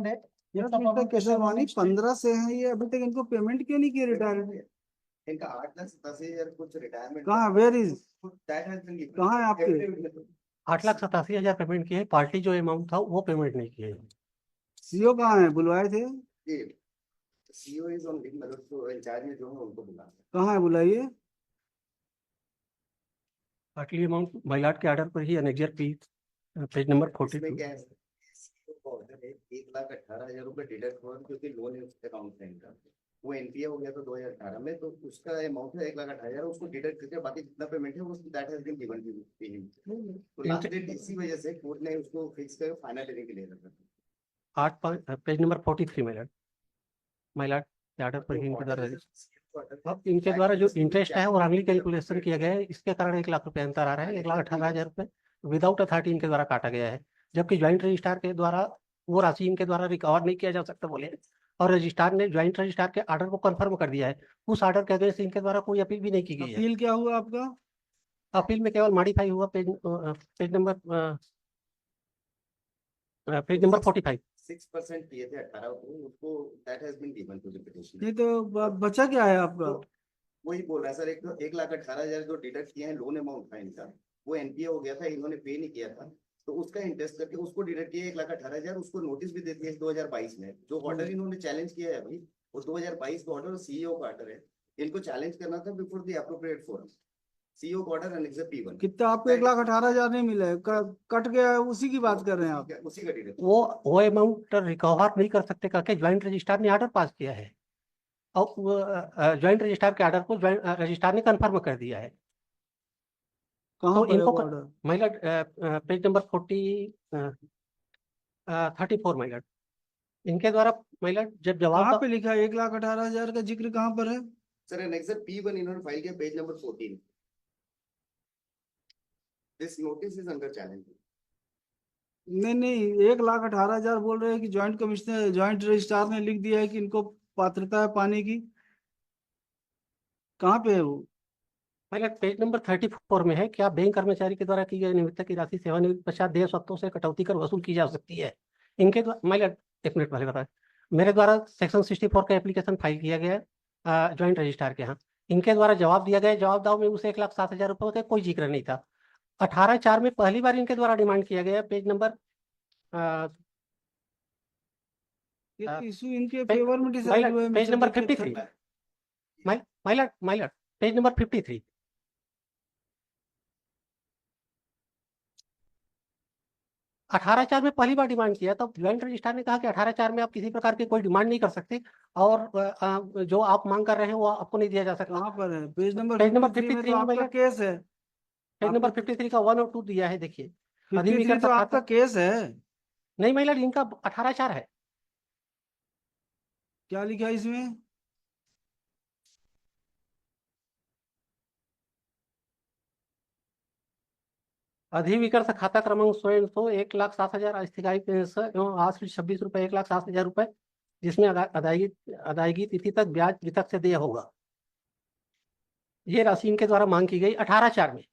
Demand है। Mister Kesharwani 15 से है ये, अभी तक इनको पेमेंट क्यों नहीं किया रिटायरमेंट? इनका 8,87,000 कुछ रिटायरमेंट कहाँ, where is, that has been given. कहाँ है आपके? 8,87,000 पेमेंट किए, पार्टी जो अमाउंट था वो पेमेंट नहीं किए। सीओ कहाँ है, बुलवाए थे? ये सीईओ इज ऑन लीव, मतलब जो इंचार्ज में जो है उनको बुला। कहाँ है, बुलाइए। पार्टली अमाउंट महिलाट के ऑर्डर पर ही अनेक्जर पेज नंबर 42। इसमें क्या है, सीईओ का ऑर्डर है 1,18,000 रुपए डिडक्ट हुआ क्योंकि लोन अकाउंट है इनका, वो एनपीए हो गया था 2018 में, तो उसका अमाउंट है 1,18,000, उसको डिडक्ट करके बाकी जितना पेमेंट है वो that has been given to him. तो लास्ट डेट इसी वजह से कोर्ट ने उसको फिक्स कर फाइनल लेने के लिए रखा। 8 पेज नंबर 43 महिलाट के ऑर्डर पर ही इनके द्वारा अब इनके द्वारा जो इंटरेस्ट है वो रॉन्गली कैलकुलेशन किया गया है, इसके कारण 1 लाख रुपए अंतर आ रहा है। 1,18,000 रुपए विदाउट अथॉरिटी इनके द्वारा काटा गया है, जबकि ज्वाइंट रजिस्ट्रार के द्वारा वो राशि इनके द्वारा रिकवर नहीं किया जा सकता बोले, और रजिस्ट्रार ने ज्वाइंट रजिस्ट्रार के ऑर्डर को कंफर्म कर दिया है। उस ऑर्डर के अगेंस्ट इनके द्वारा कोई अपील भी नहीं की गई है। अपील क्या हुआ आपका? अपील में केवल मॉडिफाई हुआ पेज नंबर 45। 6% किए थे 18 को, उसको that has been given to the petition. नहीं तो बचा क्या है आपका? वही बोल रहा है सर, 1,18,000 जो डिडक्ट किए हैं लोन अमाउंट था इनका, वो एनपीए हो गया था, इन्होंने पे नहीं किया था, तो उसका इंटरेस्ट करके उसको डिडक्ट किया 1,18,000। उसको नोटिस भी दे दिया 2022 में। जो ऑर्डर इन्होंने चैलेंज किया है अभी वो 2022 का ऑर्डर सीईओ का ऑर्डर है, इनको चैलेंज करना था before the appropriate forum. CEO का ऑर्डर एनेक्सर P1। कितना आपको 1,18,000 नहीं मिला है, कट गया है, उसी की बात कर रहे हैं आप? उसी का डिडक्ट वो अमाउंट रिकवर नहीं कर सकते करके ज्वाइंट रजिस्ट्रार ने ऑर्डर पास किया है, और ज्वाइंट रजिस्ट्रार के ऑर्डर को रजिस्ट्रार ने कंफर्म कर दिया है। कहाँ तो पर है इनको वो ऑर्डर? महिला पेज नंबर 34 महिला इनके द्वारा महिला जब जवाब कहाँ पे लिखा है 1,18,000 का जिक्र कहाँ पर है? सर एनेक्सर P1 इन्होंने फाइल किया page number 14। This notice is under challenge. नहीं, 1,18,000 बोल रहे हैं कि ज्वाइंट कमिश्नर, ज्वाइंट रजिस्ट्रार ने लिख दिया है कि इनको पात्रता है पाने की। कहाँ पे है वो? पहले पेज नंबर 34 में है, क्या बैंक कर्मचारी के द्वारा की गई निविदा की राशि सेवानिवृत्ति पश्चात देय स्वत्वों से कटौती कर वसूल की जा सकती है। इनके द्वारा महिला, एक मिनट पहले बताए, मेरे द्वारा सेक्शन 64 का एप्लीकेशन फाइल किया गया है ज्वाइंट रजिस्ट्रार के यहाँ। इनके द्वारा जवाब दिया गया, जवाब दाव में उसे 1,07,000 रुपये का कोई जिक्र नहीं था। 18/4 में पहली बार इनके द्वारा डिमांड किया गया, पेज नंबर इशू इनके फेवर में डिसाइड हुआ है। पेज नंबर 53 महिला पेज नंबर 53। अठारह चार में पहली बार डिमांड किया तब ज्वाइंट रजिस्ट्रार ने कहा कि 18/4 में आप किसी प्रकार की कोई डिमांड नहीं कर सकते, और जो आप मांग कर रहे हैं वो आपको नहीं दिया जा सकता। कहाँ पर है? पेज नंबर 53 में आपका केस है। पेज नंबर 53 का 1 और 2 दिया है, देखिए। 53 तो आपका केस है। नहीं महिला, इनका 18/4 है। क्या लिखा है इसमें? अधिविकृत खाता क्रमांक स्वयं तो 1,07,000 अस्थायी पेंशन एवं आज 26 रुपए 1,07,000 रुपए, जिसमें अदायगी तिथि तक ब्याज पृथक से देय होगा। ये राशि इनके द्वारा मांग की गई 18/4 में।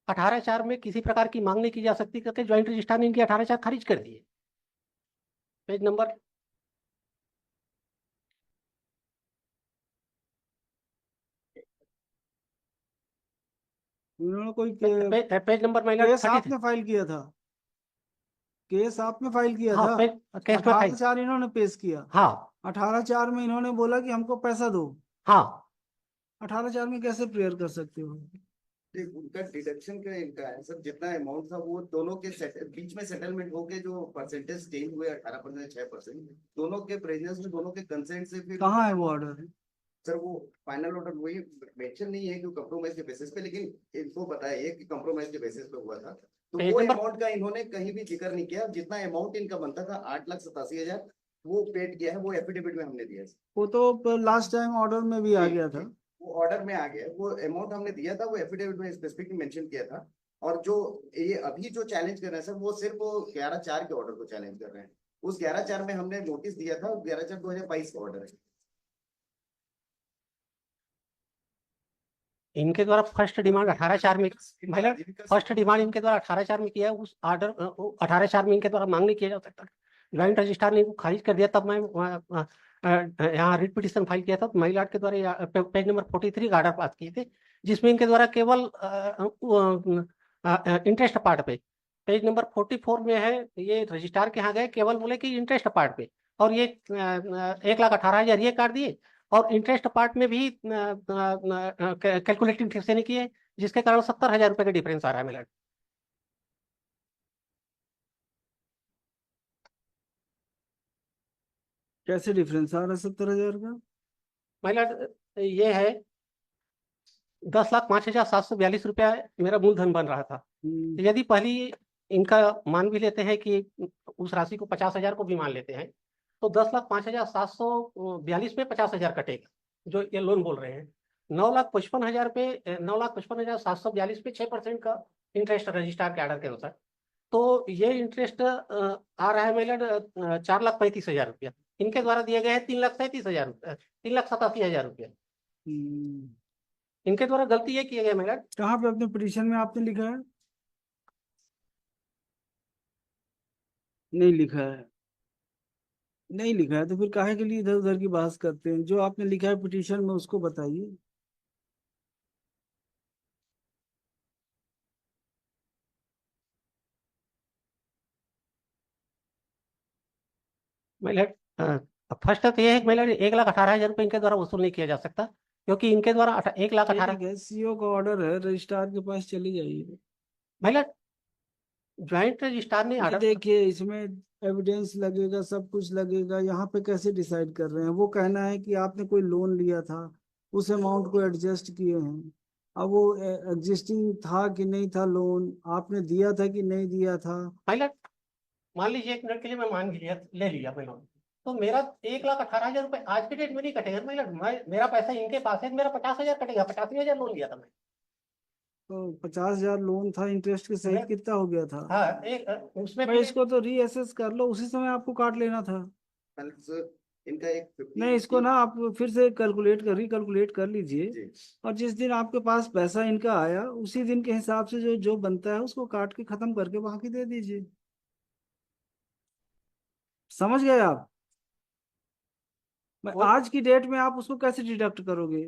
18/4 में किसी प्रकार की मांग नहीं की जा सकती करके ज्वाइंट रजिस्ट्रार ने इनकी 18/4 खारिज कर दिए। पेज नंबर उन्होंने कोई पेज नंबर महिला केस आपने फाइल किया था? केस आपने फाइल किया था? केस में 18/4 इन्होंने पेश किया। हाँ 18/4 में इन्होंने बोला कि हमको पैसा दो। हाँ 18/4 में कैसे प्रेयर कर सकते हो? उनका डिडक्शन का इनका है सर, जितना अमाउंट था वो दोनों के बीच में सेटलमेंट होके जो परसेंटेज चेंज हुए 18% 6%, दोनों के प्रेजेंस में, दोनों के कंसेंट से। फिर कहाँ है वो ऑर्डर? सर वो फाइनल ऑर्डर वही मेंशन नहीं है कि कंप्रोमाइज के बेसिस पे, लेकिन इनको पता है कि कंप्रोमाइज के बेसिस पे हुआ था, तो वो अमाउंट का इन्होंने कहीं भी जिक्र नहीं किया। जितना अमाउंट इनका बनता था 8,87,000 वो पेड किया है, वो एफिडेविट में हमने दिया। वो तो लास्ट टाइम ऑर्डर में भी आ गया था। वो ऑर्डर में आ गया, वो अमाउंट हमने दिया था, वो एफिडेविट में स्पेसिफिकली मेंशन किया था। और जो ये अभी जो चैलेंज कर रहे हैं सर, वो सिर्फ 11/4 के ऑर्डर को चैलेंज कर रहे हैं। उस 11/4 में हमने नोटिस दिया था, 11/4 2022 का ऑर्डर है। इनके द्वारा फर्स्ट डिमांड 18/4 में, फर्स्ट डिमांड इनके द्वारा 18/4 में किया है। उस ऑर्डर 18/4 में इनके द्वारा मांग नहीं किया जा सकता। ज्वाइंट रजिस्ट्रार ने खारिज कर दिया, तब मैं यहाँ रिट पिटिशन फाइल किया था। तो महिला के द्वारा पेज नंबर 43 का ऑर्डर पास किए थे, जिसमें इनके द्वारा केवल इंटरेस्ट पार्ट पे, पेज नंबर 44 में है, ये रजिस्ट्रार के यहाँ गए, केवल बोले कि इंटरेस्ट पार्ट पे, और ये 1,18,000 ये काट दिए, और इंटरेस्ट पार्ट में भी कैलकुलेटिंग ठीक से नहीं किए, जिसके कारण 70,000 रुपये का डिफरेंस आ रहा है मेरा। कैसे डिफरेंस आ रहा है 70,000 का? महिला ये है 10,05,742 रुपया मेरा मूलधन बन रहा था। यदि पहली इनका मान भी लेते हैं कि उस राशि को 50,000 को भी मान लेते हैं, तो 10,05,742 पे 50,000 कटेगा, जो ये लोन बोल रहे हैं। 9,55,000 पे 9,55,742 पे 6% का इंटरेस्ट रजिस्ट्रार के ऑर्डर के अनुसार। तो ये इंटरेस्ट आ रहा है महिला 4,35,000 रुपया। इनके द्वारा दिए गए हैं 3,37,000 रुपया, 3,87,000 रुपया। इनके द्वारा गलती ये किए गए महिला। कहाँ पे अपने पिटीशन में आपने लिखा है? नहीं लिखा है। नहीं लिखा है तो फिर काहे के लिए इधर उधर की बहस करते हैं? जो आपने लिखा है पिटीशन में उसको बताइए। महिला फर्स्ट तो ये है कि महिला 1,18,000 रुपये इनके द्वारा वसूल नहीं किया जा सकता, क्योंकि इनके द्वारा 1,18,000 सीओ का ऑर्डर है, रजिस्ट्रार के पास चली जाइए। महिला ज्वाइंट रजिस्ट्रार ने ये ऑर्डर। देखिए इसमें एविडेंस लगेगा, सब कुछ लगेगा। यहाँ पे कैसे डिसाइड कर रहे हैं? वो कहना है कि आपने कोई लोन लिया था, उस अमाउंट को एडजस्ट किए हैं। अब वो एग्जिस्टिंग था कि नहीं था लोन, आपने दिया था कि नहीं दिया था। महिला मान लीजिए 1 मिनट के लिए मैं मान लिया, ले लिया मैंने, तो मेरा 1,18,000 रुपये आज के डेट में नहीं कटेगा महिला। मेरा पैसा इनके पास है, मेरा 50,000 कटेगा। 85,000 लोन लिया था मैं। तो 50,000 लोन था, इंटरेस्ट के सहित कितना हो गया था? हाँ, उसमें भाई इसको तो रीअसेस कर लो, उसी समय आपको काट लेना था। इनका एक 50 नहीं, इसको ना आप फिर से रिकैलकुलेट कर लीजिए, जी। और जिस दिन आपके पास पैसा इनका आया उसी दिन के हिसाब से जो जो बनता है उसको काट के खत्म करके बाकी दे दीजिए। समझ गए आप? आज की डेट में आप उसको कैसे डिडक्ट करोगे?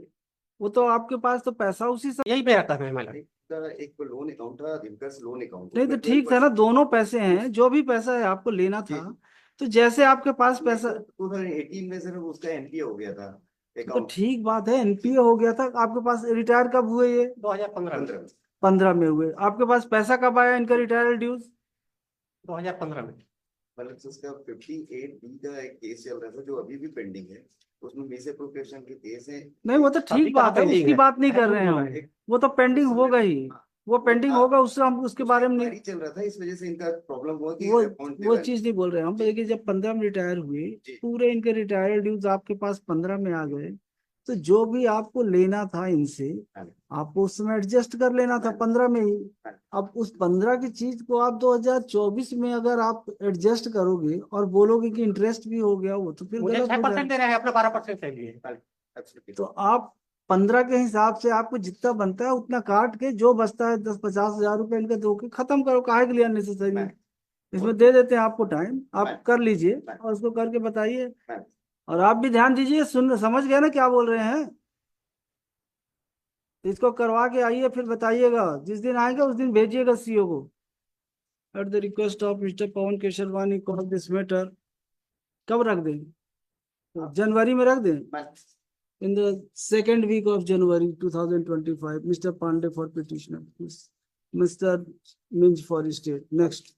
वो तो आपके पास तो पैसा उसी समय। यही मेरा कहना है महिला। एक तो लोन अकाउंट था, दिलकश लोन अकाउंट। नहीं तो ठीक था ना, दोनों पैसे हैं, जो भी पैसा है आपको लेना था, तो जैसे आपके पास पैसा 2018 में सिर्फ उसका एनपीए हो गया था तो अकाउंट। ठीक बात है, एनपीए हो गया था। आपके पास रिटायर कब हुए? ये 2015 में। 15 में हुए। आपके पास पैसा कब आया इनका रिटायर ड्यूज? 2015 में। मतलब उसका 58B का एक केस चल रहा था जो अभी भी पेंडिंग है, उसमें मिसएप्रोप्रिएशन के केस है। नहीं वो तो ठीक बात है, उसकी बात नहीं कर रहे हैं हम। वो तो पेंडिंग होगा ही, वो पेंडिंग होगा, उससे हम उसके बारे में नहीं चल रहा था, इस वजह से इनका प्रॉब्लम हुआ कि वो चीज नहीं बोल रहे हैं हम। देखिए जब 15 में रिटायर हुए, पूरे इनके रिटायर ड्यूज आपके पास 15 में आ गए, तो जो भी आपको लेना था इनसे, आपको उस समय एडजस्ट कर लेना था 15 में ही। अब उस 15 की चीज को आप 2024 में अगर आप एडजस्ट करोगे और बोलोगे कि इंटरेस्ट भी हो गया, वो तो फिर मुझे गलत हो 6% जाएगा। दे रहे हैं, अपना 12% ले लिए। तो आप 15 के हिसाब से आपको जितना बनता है उतना काट के, जो बचता है 10-50,000 रुपए इनका दो के खत्म करो। काहे के लिए अननेसेसरी? इसमें दे देते हैं आपको टाइम, आप कर लीजिए और उसको करके बताइए। और आप भी ध्यान दीजिए, समझ गए ना क्या बोल रहे हैं? इसको करवा के आइए, फिर बताइएगा। जिस दिन आएंगे उस दिन भेजिएगा सीओ को। At the request of mister Pawan Kesharwani call this matter. कब रख दें? तो जनवरी में रख दें। In the second week of January 2025, Mr. Pandey for petitioner, Mr. Minj for state. Next.